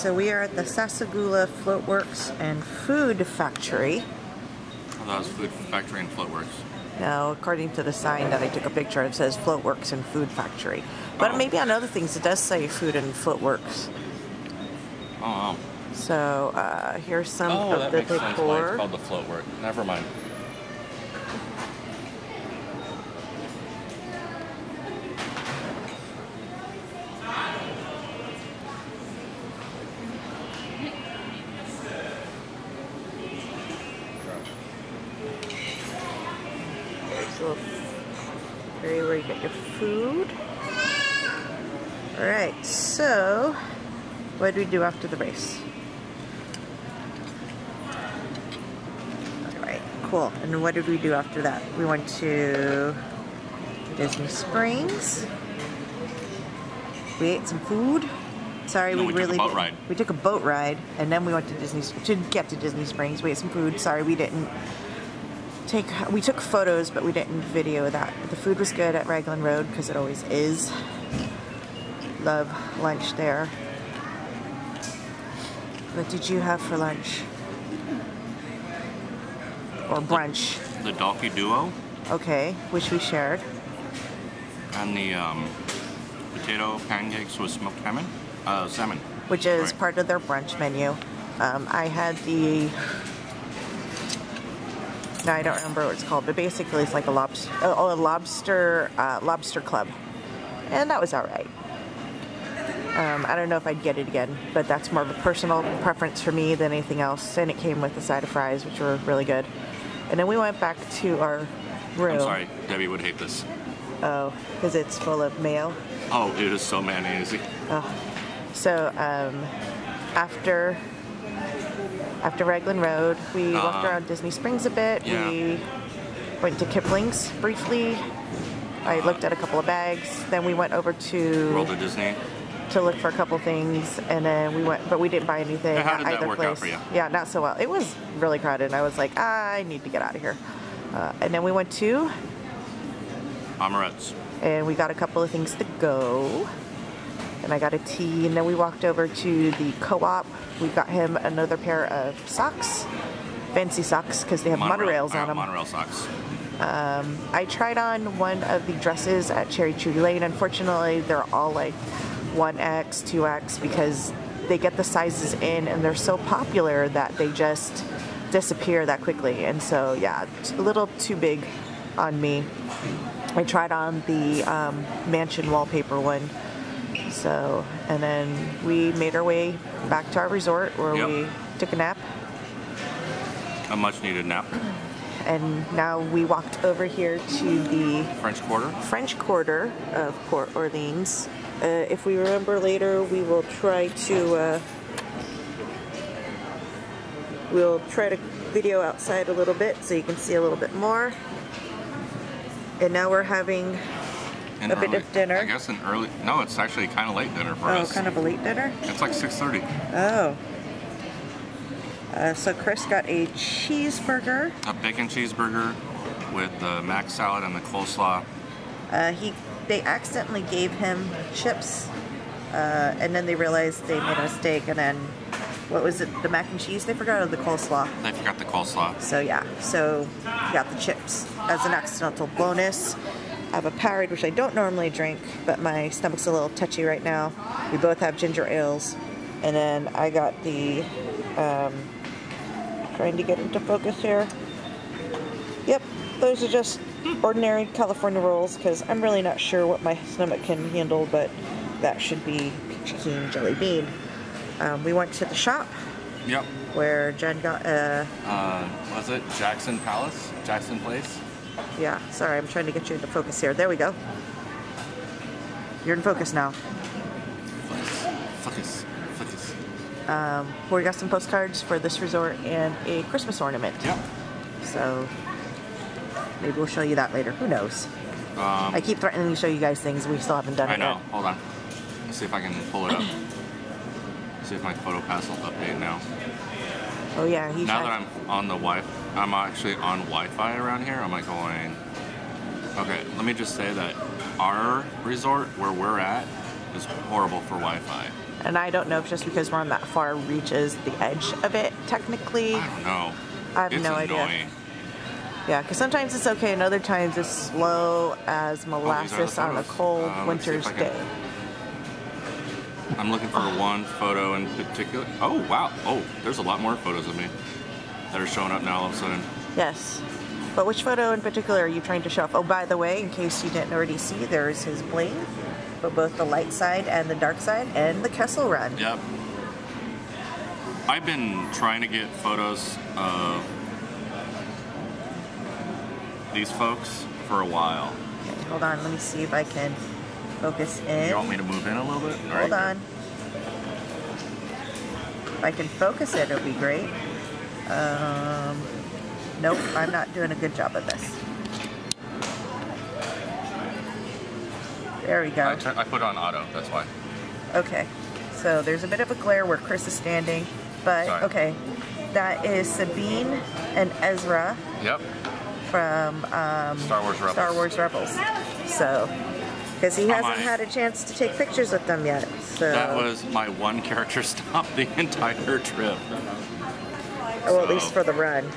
so we are at the Sasagula Floatworks and Food Factory. Oh, that was Food Factory and Floatworks. No, according to the sign that I took a picture, it says Floatworks and Food Factory. But maybe on other things it does say Food and Floatworks. Oh, wow. So here's some of the decor. Sense why it's called the Floatwork. Never mind. Area where you get your food. Alright, so what did we do after the race? Alright, cool. And what did we do after that? We went to Disney Springs. We ate some food. Sorry, we took a boat ride. We took a boat ride, and then we went to get to Disney Springs. We ate some food. Sorry, we didn't we took photos, but we didn't video that. The food was good at Raglan Road, because it always is. Love lunch there. What did you have for lunch? Or brunch? The Dolphy Duo. Okay, which we shared. And the potato pancakes with smoked salmon. Which is part of their brunch menu. I had the... No, I don't remember what it's called, but basically it's like a lobster club, and that was all right. I don't know if I'd get it again, but that's more of a personal preference for me than anything else. And it came with a side of fries, which were really good. And then we went back to our room. I'm sorry, Debbie would hate this. Oh, because it's full of mayo. Oh, it is so mayonnaise-y. Oh. So after Raglan Road, we walked around Disney Springs a bit. Yeah. We went to Kipling's briefly. I looked at a couple of bags. Then we went over to World of Disney to look for a couple things, and then we went, but we didn't buy anything how did at that either work place. out for you? Yeah, not so well. It was really crowded, and I was like, I need to get out of here. And then we went to Amaret's, and we got a couple of things to go. And I got a tea, and then we walked over to the Co-op. We got him another pair of socks, fancy socks, because they have monorails on them. Monorail socks. I tried on one of the dresses at Cherry Tree Lane. Unfortunately, they're all like 1X, 2X, because they get the sizes in, and they're so popular that they just disappear that quickly. And so, yeah, a little too big on me. I tried on the mansion wallpaper one. So, and then we made our way back to our resort where we took a nap. A much needed nap. And now we walked over here to the French Quarter of Port Orleans. If we remember later, we will try to video outside a little bit so you can see a little bit more. And now we're having a bit of dinner. I guess no, it's actually kind of late dinner for us. Oh, kind of a late dinner? It's like 6:30. Oh. So Chris got a cheeseburger. A bacon cheeseburger with the mac salad and the coleslaw. They accidentally gave him chips, and then they realized they made a mistake, and then, what was it, the mac and cheese they forgot, or the coleslaw? They forgot the coleslaw. So yeah, so got the chips as an accidental bonus. I have a Powerade, which I don't normally drink, but my stomach's a little touchy right now. We both have ginger ales. And then I got the, trying to get into focus here. Yep, those are just ordinary California rolls, because I'm really not sure what my stomach can handle, but that should be peachy keen jelly bean. We went to the shop. Yep. Where Jen got, was it Jackson Place? Yeah, sorry, I'm trying to get you into focus here. There we go. You're in focus now. Focus. We got some postcards for this resort and a Christmas ornament. Yep. So maybe we'll show you that later. Who knows? I keep threatening to show you guys things. We still haven't done it yet. I know. Hold on. Let's see if I can pull it up. See if my PhotoPass will update now. Oh yeah. Now that I'm on the I'm actually on Wi-Fi around here. I'm like going. Okay, let me just say that our resort where we're at is horrible for Wi-Fi. And I don't know if just because we're on that far reaches the edge of it, technically. I don't know. I have no idea. Yeah, because sometimes it's okay and other times it's slow as molasses on a cold winter's day. I'm looking for one photo in particular. Oh, wow. Oh, there's a lot more photos of me that are showing up now all of a sudden. Yes. But which photo in particular are you trying to show off? Oh, by the way, in case you didn't already see, there's his bling for both the light side and the dark side, and the Kessel Run. Yep. I've been trying to get photos of these folks for a while. Okay, hold on, let me see if I can focus in. You want me to move in a little bit? Hold on. If I can focus it, it'll be great. Nope, I'm not doing a good job of this. There we go. I put on auto, that's why. Okay, so there's a bit of a glare where Chris is standing, but Sorry. okay. That is Sabine and Ezra. Yep. From Star Wars Rebels. So, because he hasn't had a chance to take pictures with them yet. So that was my one character stop the entire trip. Or at least for the run.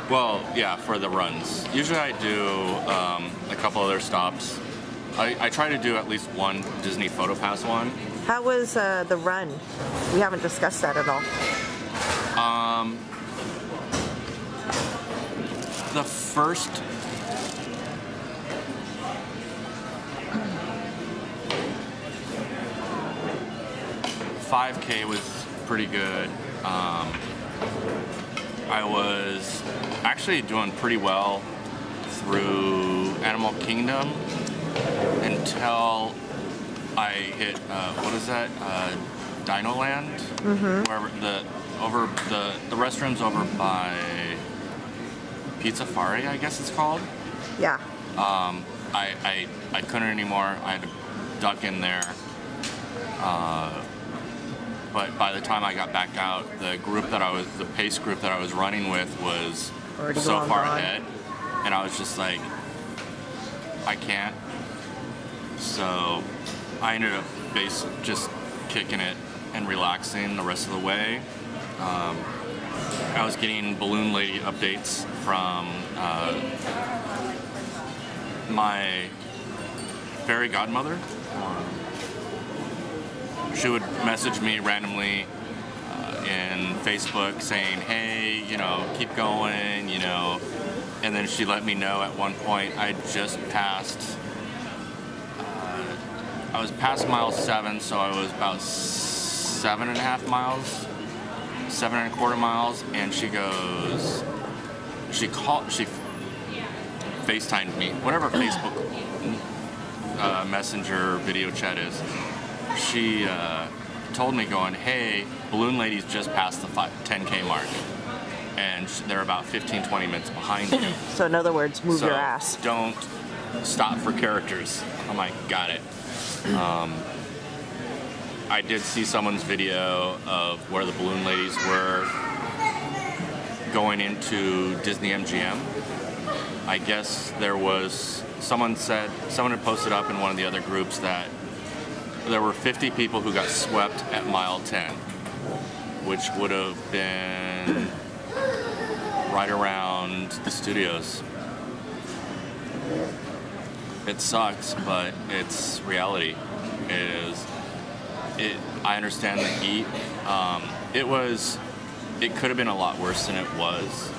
Well, yeah, for the runs. Usually I do a couple other stops. I try to do at least one Disney Photo Pass one. How was the run? We haven't discussed that at all. The first $5K was pretty good. I was actually doing pretty well through Animal Kingdom until I hit what is that? Dino Land, wherever the restrooms over by Pizzafari, I guess it's called. Yeah. I couldn't anymore. I had to duck in there. But by the time I got back out, the pace group that I was running with was already so far gone. ahead, and I was just like, I can't. So I ended up just kicking it and relaxing the rest of the way. I was getting Balloon Lady updates from my fairy godmother. She would message me randomly in Facebook saying, hey, keep going, and then she let me know at one point I just passed, I was past mile 7, so I was about 7.5 miles, 7.25 miles, and she FaceTimed me, whatever Facebook Messenger video chat is. She told me going, hey, Balloon Lady's just past the 10K mark, and they're about 15-20 minutes behind you. So in other words, move your ass. Don't stop for characters. I'm like, got it. I did see someone's video of where the Balloon Ladies were going into Disney MGM. I guess there was, someone had posted up in one of the other groups that there were 50 people who got swept at mile 10, which would have been right around the studios. It sucks, but it's reality. I understand the heat. It could have been a lot worse than it was.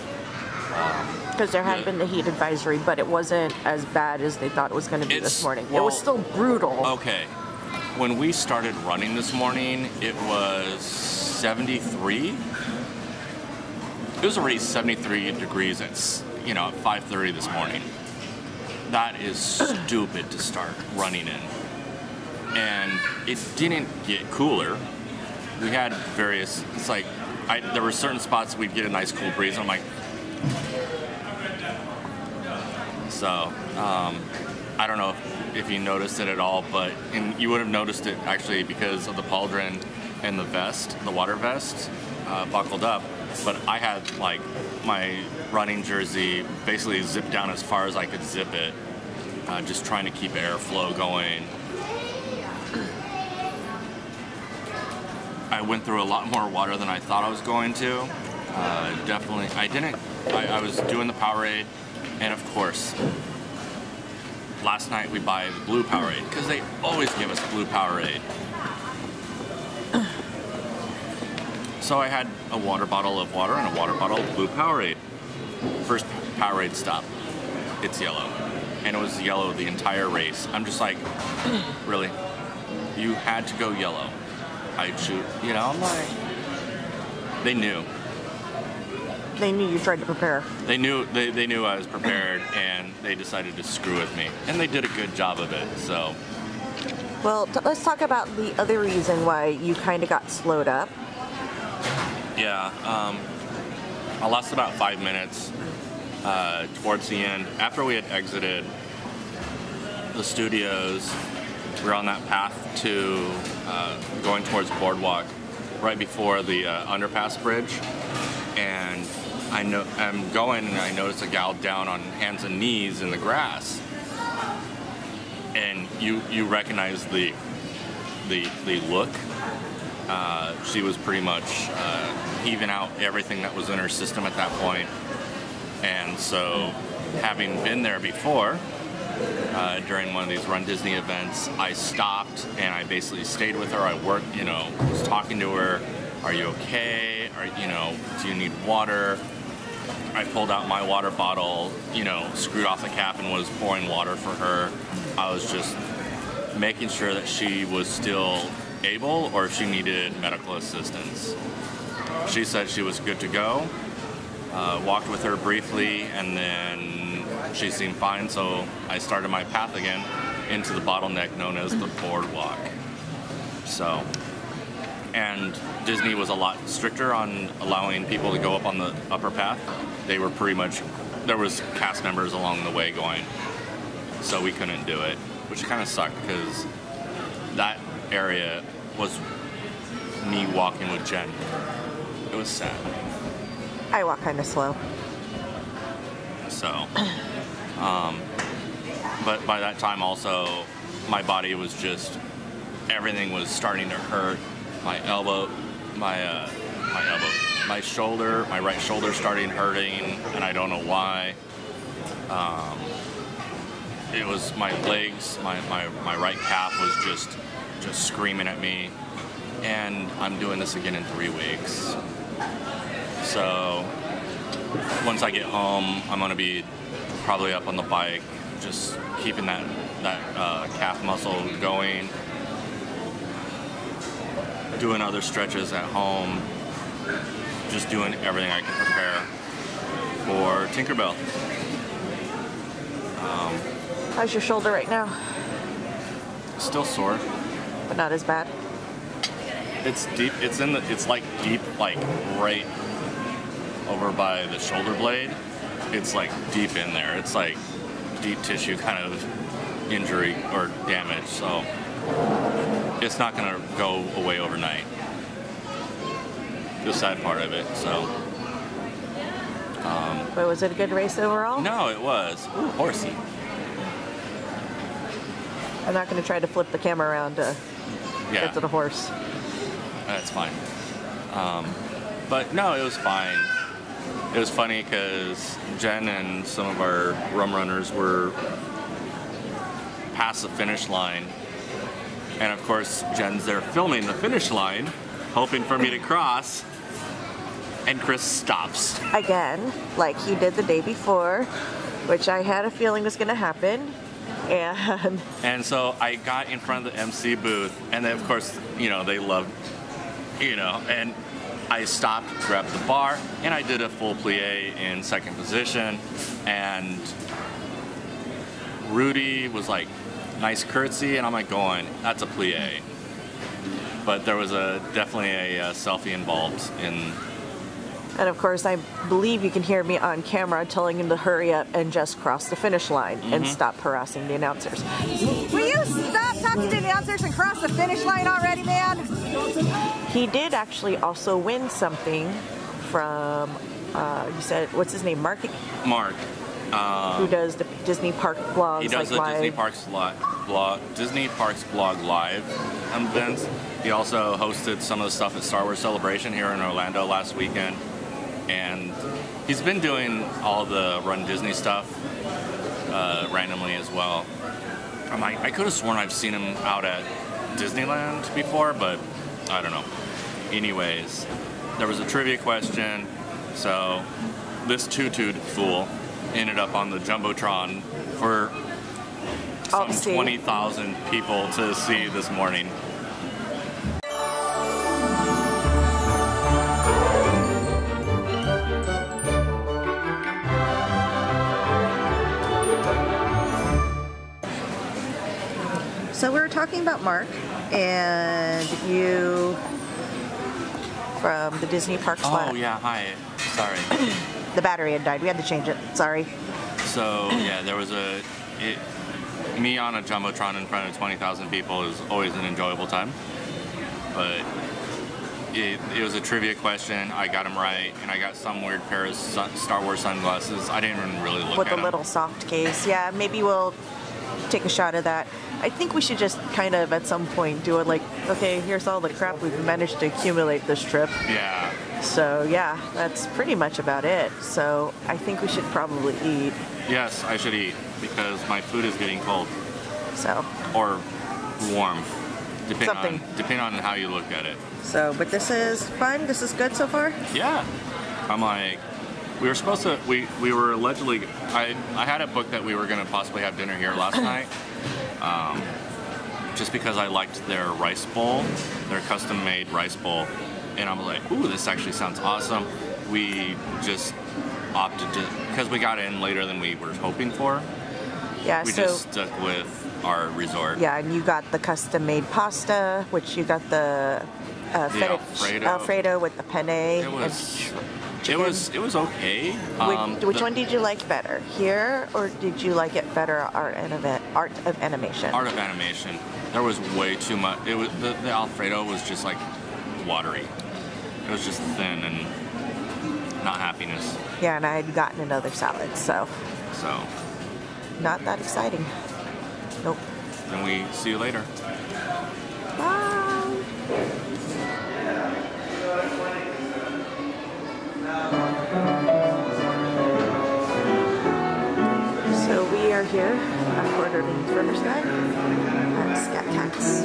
Because there had been the heat advisory, but it wasn't as bad as they thought it was going to be this morning. It was still brutal. Okay. When we started running this morning, it was 73. It was already 73 degrees at 5:30 this morning. That is stupid to start running in. And it didn't get cooler. We had various, it's like, there were certain spots we'd get a nice cool breeze, and I'm like, so, I don't know if you noticed it at all, and you would have noticed it actually because of the pauldron and the vest, the water vest, buckled up. But I had like my running jersey basically zipped down as far as I could zip it, just trying to keep airflow going. I went through a lot more water than I thought I was going to. Definitely, I was doing the Powerade, and of course, last night we buy the blue Powerade, because they always give us blue Powerade. So I had a water bottle of water and a water bottle of blue Powerade. First Powerade stop, it's yellow. And it was yellow the entire race. I'm just like, really? You had to go yellow. I'd shoot, you know, I'm like, they knew. They knew you tried to prepare. They knew I was prepared, and they decided to screw with me. And they did a good job of it, so. Well, let's talk about the other reason why you kind of got slowed up. Yeah, I lost about 5 minutes towards the end. After we had exited the studios, we were on that path to going towards Boardwalk, right before the underpass bridge. And I'm going, and I noticed a gal down on hands and knees in the grass. And you recognize the look. She was pretty much heaving out everything that was in her system at that point. And so, having been there before, during one of these Run Disney events, I stopped and I basically stayed with her. I worked, you know, was talking to her. Are you okay? Do you need water? I pulled out my water bottle, you know, screwed off the cap and was pouring water for her. I was just making sure that she was still able or if she needed medical assistance. She said she was good to go. Walked with her briefly, and then she seemed fine, so I started my path again into the bottleneck known as the Boardwalk. So, and Disney was a lot stricter on allowing people to go up on the upper path. They were pretty much, there was cast members along the way going, so we couldn't do it, which kind of sucked because that area was me walking with Jen. It was sad. I walk kind of slow. So, but by that time also, my body was just, everything was starting to hurt. My elbow, my shoulder, my right shoulder started hurting, and I don't know why. It was my legs, my right calf was just screaming at me, and I'm doing this again in 3 weeks. So once I get home, I'm gonna be probably up on the bike, just keeping that calf muscle going, doing other stretches at home, just doing everything I can prepare for Tinkerbell. How's your shoulder right now? Still sore. But not as bad? It's deep, it's like deep, like right over by the shoulder blade. It's like deep in there. It's like deep tissue kind of injury or damage, so it's not gonna go away overnight. The sad part of it, so. But was it a good race overall? No, it was. Ooh, horsey. I'm not going to try to flip the camera around to get to the horse. That's fine. But no, it was fine. It was funny because Jen and some of our rum runners were past the finish line. And of course, Jen's there filming the finish line, hoping for me to cross. And Chris stops. Again, like he did the day before, which I had a feeling was going to happen. And so I got in front of the MC booth, and then of course, you know, they loved, you know, and I stopped, grabbed the bar, and I did a full plie in second position, and Rudy was like, nice curtsy, and I'm like going, that's a plie. But there was definitely a selfie involved in. And of course, I believe you can hear me on camera telling him to hurry up and just cross the finish line and stop harassing the announcers. Will you stop talking to the announcers and cross the finish line already, man? He did actually also win something from, you said, what's his name, Mark? Mark. who does the Disney Park vlogs. He does like the Disney Parks blog live events. He also hosted some of the stuff at Star Wars Celebration here in Orlando last weekend, and he's been doing all the Run Disney stuff randomly as well. I could have sworn I've seen him out at Disneyland before, but I don't know. Anyways, there was a trivia question, so this tutued fool ended up on the Jumbotron for some 20,000 people to see this morning. So we were talking about Mark and you from the Disney Parks. Oh yeah, hi. Sorry. The battery had died. We had to change it. Sorry. So yeah, there was me on a Jumbotron in front of 20,000 people is always an enjoyable time. But it was a trivia question. I got them right, and I got some weird pair of Star Wars sunglasses. I didn't even really look at them. With a little soft case. Yeah, maybe we'll take a shot of that. I think we should just kind of at some point do it like, okay, here's all the crap we've managed to accumulate this trip. Yeah. So yeah, that's pretty much about it. So I think we should probably eat. Yes, I should eat because my food is getting cold. So. Or warm, depending on how you look at it. So, but this is fun. This is good so far. Yeah. I'm like, we were supposed to. We were allegedly. I had it booked that we were going to possibly have dinner here last night. Just because I liked their rice bowl, their custom-made rice bowl, and I was like, ooh, this actually sounds awesome. We just opted to, because we got in later than we were hoping for. Yeah, we just stuck with our resort. Yeah, and you got the custom-made pasta, which you got the Alfredo with the penne. It was okay. Which one did you like better, here, or did you like it better Art of Animation? Art of Animation. There was way too much. It was the Alfredo was just like watery. It was just thin and not happiness. Yeah, and I had gotten another salad, so not that exciting. Nope. Then we see you later. Bye. So we are here at Fort Irving's Riverside at Scat Cats.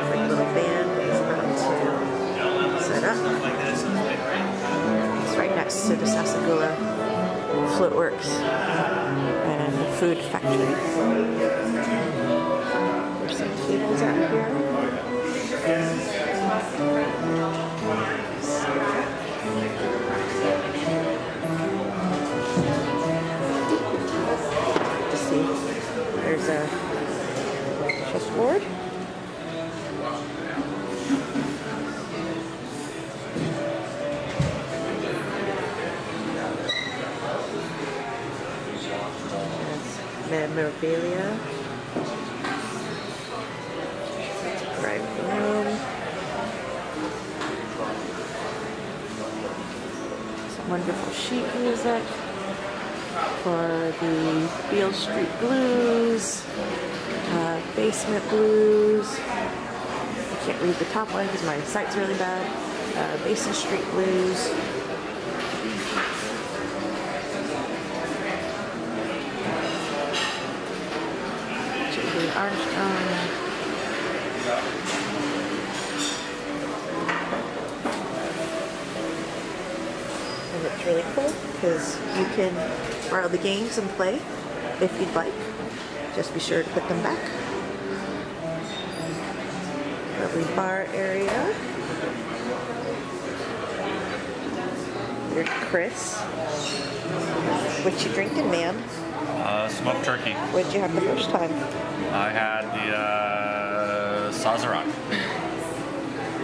The little band is about to set up. It's right next to the Sasagula Floatworks and the Food Factory. There's some tables out here. There's a chessboard. There's memorabilia. Private room. Some wonderful sheet music for the Beale Street Blues, Basement Blues. I can't read the top one because my sight's really bad. Basin Street Blues. J.D. Armstrong. And it's really cool because you can borrow the games and play if you'd like. Just be sure to put them back. Lovely bar area. There's Chris. What you drinking, man? Smoked turkey. What did you have the first time? I had the Sazerac.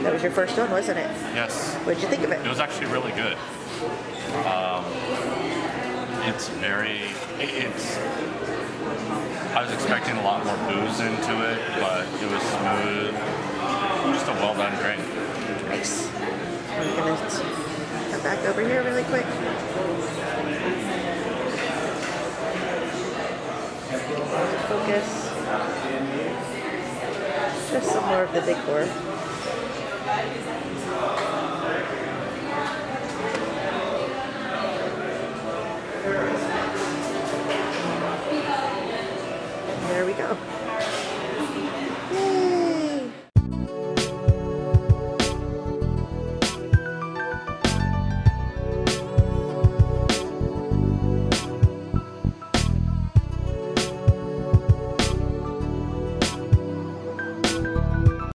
That was your first one, wasn't it? Yes. What did you think of it? It was actually really good. I was expecting a lot more booze into it, but it was smooth. Just a well done drink. Nice. I'm gonna come back over here really quick. focus. Just some more of the decor.